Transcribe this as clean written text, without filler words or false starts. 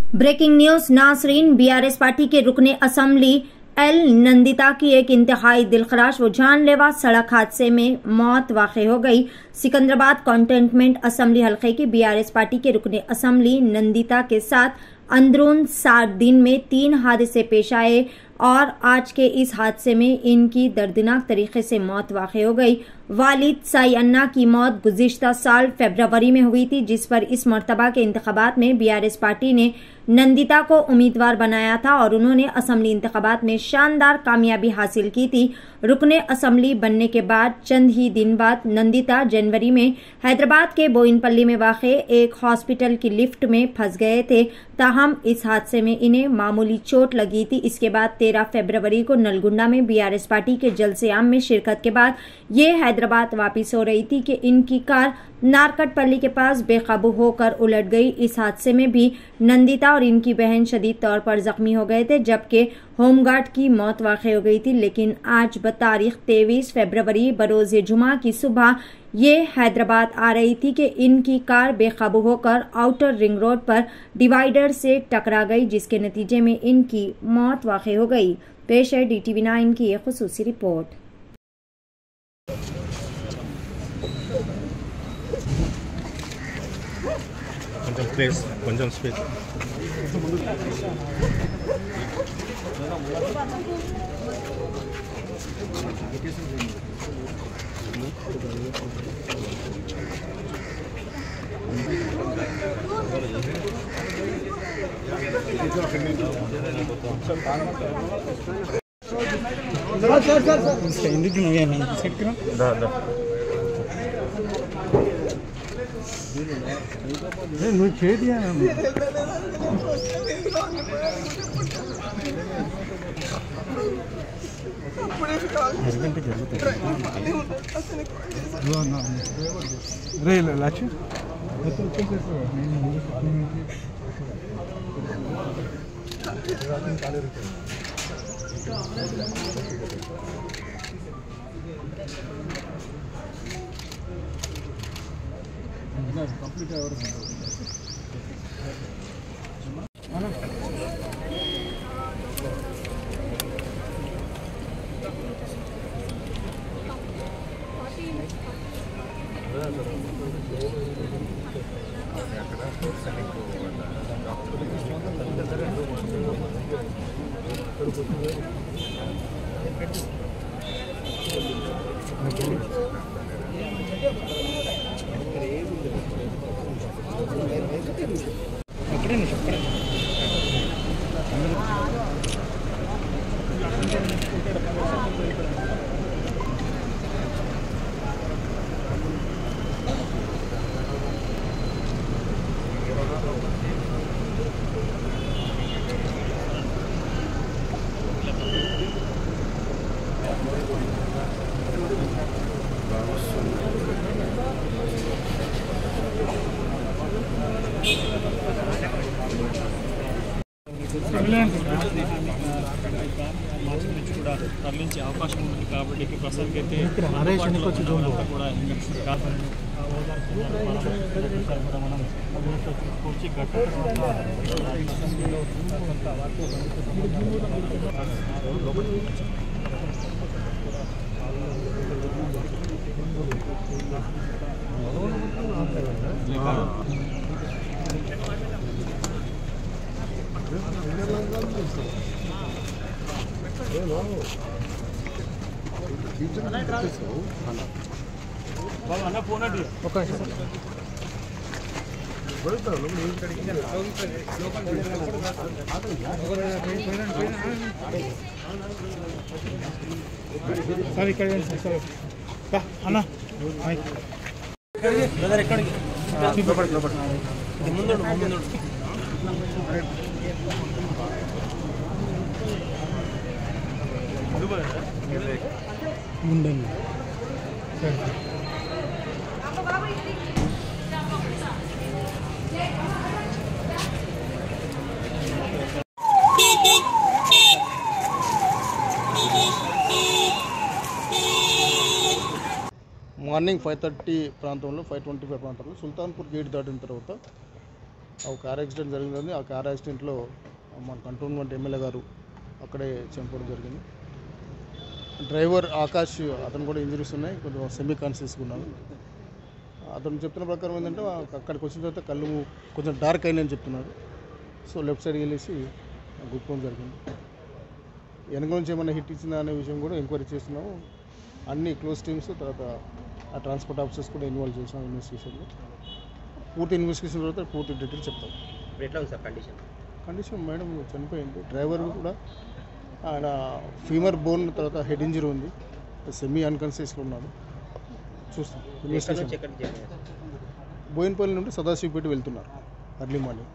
Breaking news Nasreen, BRS party के रुकने assembly L Nandita की एक इंतहाई दिलखराश व जानलेवा सड़क हादसे में मौत वाक़ई हो गई। सिकंदराबाद कंटेनमेंट असेंबली हल्के की बीआरएस पार्टी के रुकने असेंबली नंदिता के साथ अंदरून 60 दिन में 3 हादसे पेश आए और आज के इस हादसे में इनकी दर्दनाक तरीके से मौत वाक़ई हो गई। वालिद साई अन्ना की मौत गुज़िश्ता साल फरवरी में हुई थी, जिस पर इस मर्तबा के इंतखाबात में बीआरएस पार्टी ने नंदिता को उम्मीदवार बनाया था और उन्होंने असेंबली इंतखाबात में शानदार कामयाबी हासिल की थी। रुकने असेंबली बनने के बाद चंद ही दिन बाद नंदिता जनवरी में हैदराबाद के बोयिनपल्ली में वाक़े एक हॉस्पिटल की लिफ्ट में फंस गए थे। ताहम इस हादसे में इन्हें मामूली चोट लगी थी। इसके बाद 13 फरवरी को नलगुंडा में बीआरएस पार्टी के जलसे आम में शिरकत के बाद ये हैदराबाद वापस हो रही थी कि इनकी कार नारकटपल्ली के पास बेकाबू होकर उलट गई। इस हादसे में भी नंदिता और इनकी बहन शदीद तौर पर जख्मी हो गए थे, जबकि होमगार्ड की मौत वाक़ई हो गई थी। लेकिन आज बतारीख 23 फरवरी बरोज़े जुमा की सुबह ये हैदराबाद आ रही थी कि इनकी कार बेकाबू होकर आउटर रिंग रोड पर डिवाइडर से टकरा गई, जिसके नतीजे में इनकी मौत वाक़ई हो गई। पेश है DTV 9 की एक खुसूसी रिपोर्ट। కొంచెం స్పేస్ ఎందుకు నువ్వు చేదియా రే లక్ష్య కంప్లీట్ అవ్వరు తరలించే అవకాశం ఉంది కాబట్టి ప్రస్తుతానికైతే కూడా మనం కూర్చి ఫోన్ సార్ ఇక్కడ అన్న బ్రదర్ ఎక్కడికి ముందు ముందండి మార్నింగ్ 5:30 ప్రాంతంలో 5:25 ప్రాంతంలో సుల్తాన్పూర్ గేట్ దాటిన తర్వాత ఒక కార్ యాక్సిడెంట్ జరిగింది. ఆ కార్ యాక్సిడెంట్లో మన కంటోన్మెంట్ ఎమ్మెల్యే గారు అక్కడే చనిపోవడం జరిగింది. డ్రైవర్ ఆకాష్ అతను కూడా ఇంజరీస్ ఉన్నాయి, కొంచెం సెమీ కాన్షియస్గా ఉన్నాడు. అతను చెప్తున్న ప్రకారం ఏంటంటే అక్కడికి వచ్చిన తర్వాత కళ్ళు కొంచెం డార్క్ అయిందని చెప్తున్నాడు. సో లెఫ్ట్ సైడ్ వెళ్ళేసి గుర్తుకోవడం జరిగింది. వెనక నుంచి ఏమైనా హిట్ ఇచ్చిందా అనే విషయం కూడా ఎంక్వైరీ చేస్తున్నాము. అన్ని క్లోజ్ టీమ్స్, తర్వాత ఆ ట్రాన్స్పోర్ట్ ఆఫీసర్స్ కూడా ఇన్వాల్వ్ చేసాం ఇన్వెస్టిగేషన్లో. పూర్తి ఇన్వెస్టిగేషన్ తర్వాత పూర్తి డీటెయిల్స్ చెప్తాం. ఎట్లా ఉంది సార్ కండిషన్ మేడం చనిపోయింది. డ్రైవర్ కూడా ఆయన ఫీమర్ బోన్, తర్వాత హెడ్ ఇంజరీ ఉంది, సెమీ అన్కాన్షియస్లో ఉన్నాడు. చూస్తాం ఇన్వెస్టిగేషన్. బోయినపల్లి నుండి సదాశివపేట వెళ్తున్నారు ఎర్లీ మార్నింగ్.